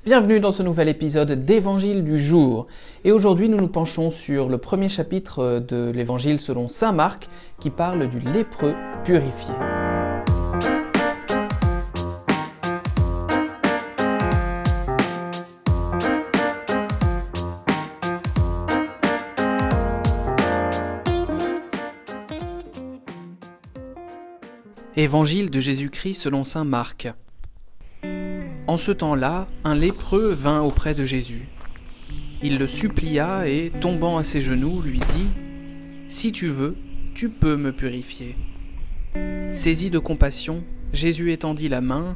Bienvenue dans ce nouvel épisode d'Évangile du jour. Et aujourd'hui, nous nous penchons sur le premier chapitre de l'Évangile selon saint Marc qui parle du lépreux purifié. Évangile de Jésus-Christ selon saint Marc. En ce temps-là, un lépreux vint auprès de Jésus. Il le supplia et, tombant à ses genoux, lui dit « Si tu veux, tu peux me purifier. » Saisi de compassion, Jésus étendit la main,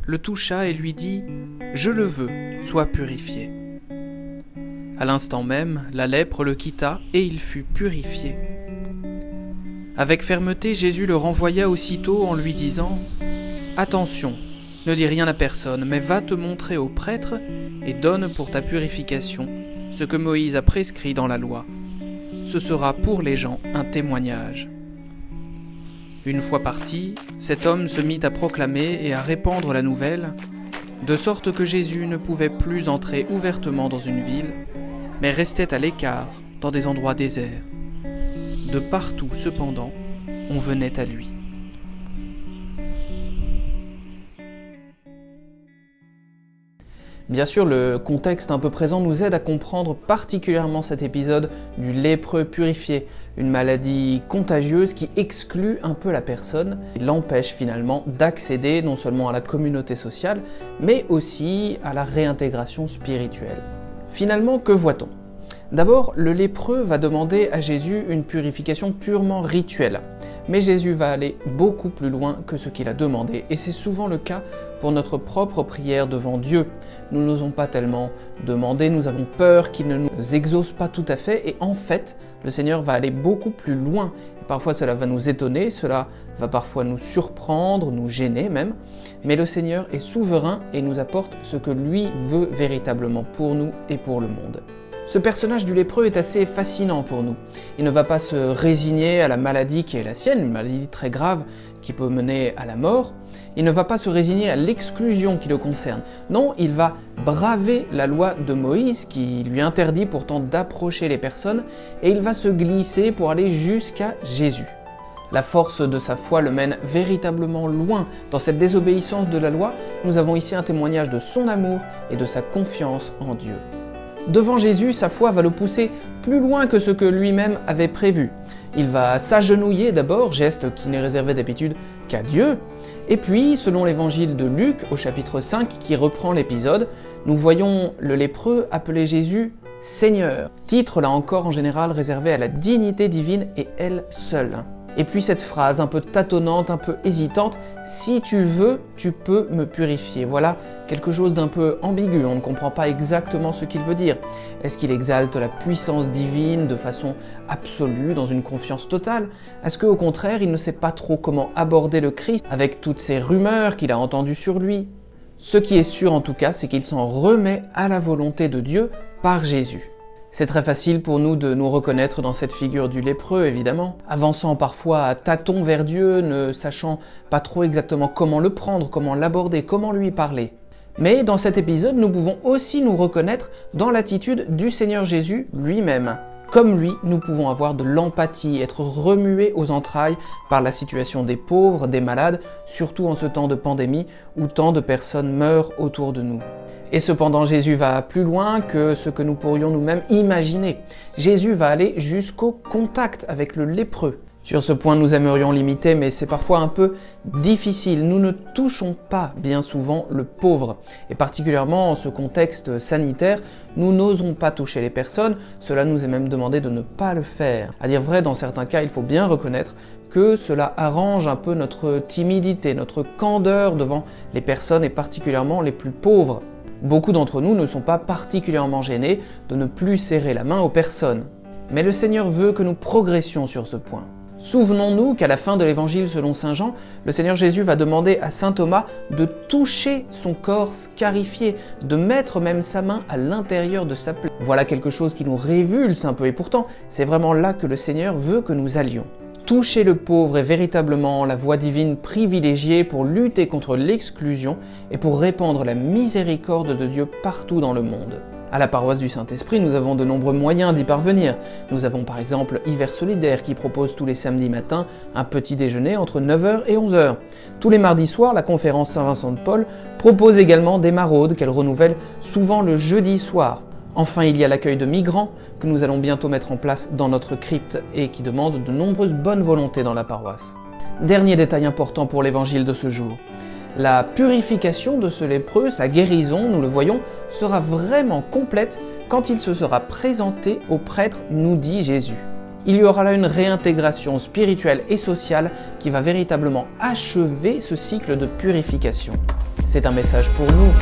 le toucha et lui dit « Je le veux, sois purifié. » À l'instant même, la lèpre le quitta et il fut purifié. Avec fermeté, Jésus le renvoya aussitôt en lui disant « Attention, ne dis rien à personne, mais va te montrer au prêtre et donne pour ta purification ce que Moïse a prescrit dans la loi. Ce sera pour les gens un témoignage. » Une fois parti, cet homme se mit à proclamer et à répandre la nouvelle, de sorte que Jésus ne pouvait plus entrer ouvertement dans une ville, mais restait à l'écart dans des endroits déserts. De partout, cependant, on venait à lui. Bien sûr, le contexte un peu présent nous aide à comprendre particulièrement cet épisode du lépreux purifié, une maladie contagieuse qui exclut un peu la personne et l'empêche finalement d'accéder non seulement à la communauté sociale, mais aussi à la réintégration spirituelle. Finalement, que voit-on ? D'abord, le lépreux va demander à Jésus une purification purement rituelle. Mais Jésus va aller beaucoup plus loin que ce qu'il a demandé, et c'est souvent le cas pour notre propre prière devant Dieu. Nous n'osons pas tellement demander, nous avons peur qu'il ne nous exauce pas tout à fait, et en fait, le Seigneur va aller beaucoup plus loin. Et parfois cela va nous étonner, cela va parfois nous surprendre, nous gêner même, mais le Seigneur est souverain et nous apporte ce que lui veut véritablement pour nous et pour le monde. Ce personnage du lépreux est assez fascinant pour nous. Il ne va pas se résigner à la maladie qui est la sienne, une maladie très grave qui peut mener à la mort. Il ne va pas se résigner à l'exclusion qui le concerne. Non, il va braver la loi de Moïse qui lui interdit pourtant d'approcher les personnes et il va se glisser pour aller jusqu'à Jésus. La force de sa foi le mène véritablement loin. Dans cette désobéissance de la loi, nous avons ici un témoignage de son amour et de sa confiance en Dieu. Devant Jésus, sa foi va le pousser plus loin que ce que lui-même avait prévu. Il va s'agenouiller d'abord, geste qui n'est réservé d'habitude qu'à Dieu, et puis, selon l'évangile de Luc, au chapitre 5, qui reprend l'épisode, nous voyons le lépreux appeler Jésus « Seigneur », titre là encore en général réservé à la dignité divine et elle seule. Et puis cette phrase un peu tâtonnante, un peu hésitante, « Si tu veux, tu peux me purifier ». Voilà quelque chose d'un peu ambigu, on ne comprend pas exactement ce qu'il veut dire. Est-ce qu'il exalte la puissance divine de façon absolue, dans une confiance totale ? Est-ce qu'au contraire, il ne sait pas trop comment aborder le Christ avec toutes ces rumeurs qu'il a entendues sur lui ? Ce qui est sûr en tout cas, c'est qu'il s'en remet à la volonté de Dieu par Jésus. C'est très facile pour nous de nous reconnaître dans cette figure du lépreux, évidemment, avançant parfois à tâtons vers Dieu, ne sachant pas trop exactement comment le prendre, comment l'aborder, comment lui parler. Mais dans cet épisode, nous pouvons aussi nous reconnaître dans l'attitude du Seigneur Jésus lui-même. Comme lui, nous pouvons avoir de l'empathie, être remués aux entrailles par la situation des pauvres, des malades, surtout en ce temps de pandémie où tant de personnes meurent autour de nous. Et cependant, Jésus va plus loin que ce que nous pourrions nous-mêmes imaginer. Jésus va aller jusqu'au contact avec le lépreux. Sur ce point, nous aimerions l'imiter, mais c'est parfois un peu difficile. Nous ne touchons pas bien souvent le pauvre. Et particulièrement en ce contexte sanitaire, nous n'osons pas toucher les personnes. Cela nous est même demandé de ne pas le faire. À dire vrai, dans certains cas, il faut bien reconnaître que cela arrange un peu notre timidité, notre candeur devant les personnes et particulièrement les plus pauvres. Beaucoup d'entre nous ne sont pas particulièrement gênés de ne plus serrer la main aux personnes. Mais le Seigneur veut que nous progressions sur ce point. Souvenons-nous qu'à la fin de l'évangile selon saint Jean, le Seigneur Jésus va demander à saint Thomas de toucher son corps scarifié, de mettre même sa main à l'intérieur de sa plaie. Voilà quelque chose qui nous révulse un peu et pourtant, c'est vraiment là que le Seigneur veut que nous allions. Toucher le pauvre est véritablement la voie divine privilégiée pour lutter contre l'exclusion et pour répandre la miséricorde de Dieu partout dans le monde. À la paroisse du Saint-Esprit, nous avons de nombreux moyens d'y parvenir. Nous avons par exemple Hiver Solidaire qui propose tous les samedis matins un petit déjeuner entre 9h et 11h. Tous les mardis soirs, la conférence Saint-Vincent de Paul propose également des maraudes qu'elle renouvelle souvent le jeudi soir. Enfin, il y a l'accueil de migrants que nous allons bientôt mettre en place dans notre crypte et qui demande de nombreuses bonnes volontés dans la paroisse. Dernier détail important pour l'évangile de ce jour. La purification de ce lépreux, sa guérison, nous le voyons, sera vraiment complète quand il se sera présenté au prêtre, nous dit Jésus. Il y aura là une réintégration spirituelle et sociale qui va véritablement achever ce cycle de purification. C'est un message pour nous.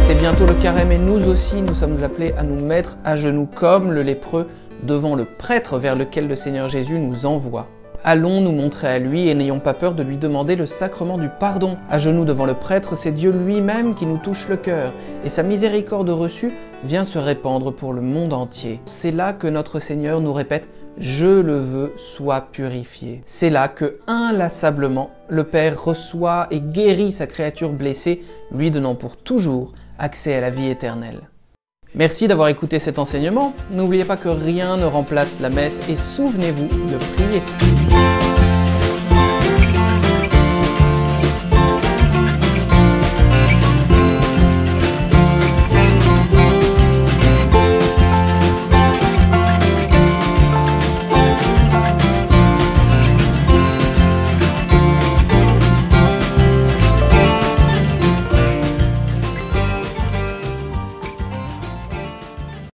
C'est bientôt le carême et nous aussi, nous sommes appelés à nous mettre à genoux comme le lépreux devant le prêtre vers lequel le Seigneur Jésus nous envoie. Allons nous montrer à lui et n'ayons pas peur de lui demander le sacrement du pardon. À genoux devant le prêtre, c'est Dieu lui-même qui nous touche le cœur et sa miséricorde reçue vient se répandre pour le monde entier. C'est là que notre Seigneur nous répète « Je le veux, sois purifié ». C'est là que, inlassablement, le Père reçoit et guérit sa créature blessée, lui donnant pour toujours accès à la vie éternelle. Merci d'avoir écouté cet enseignement. N'oubliez pas que rien ne remplace la messe et souvenez-vous de prier.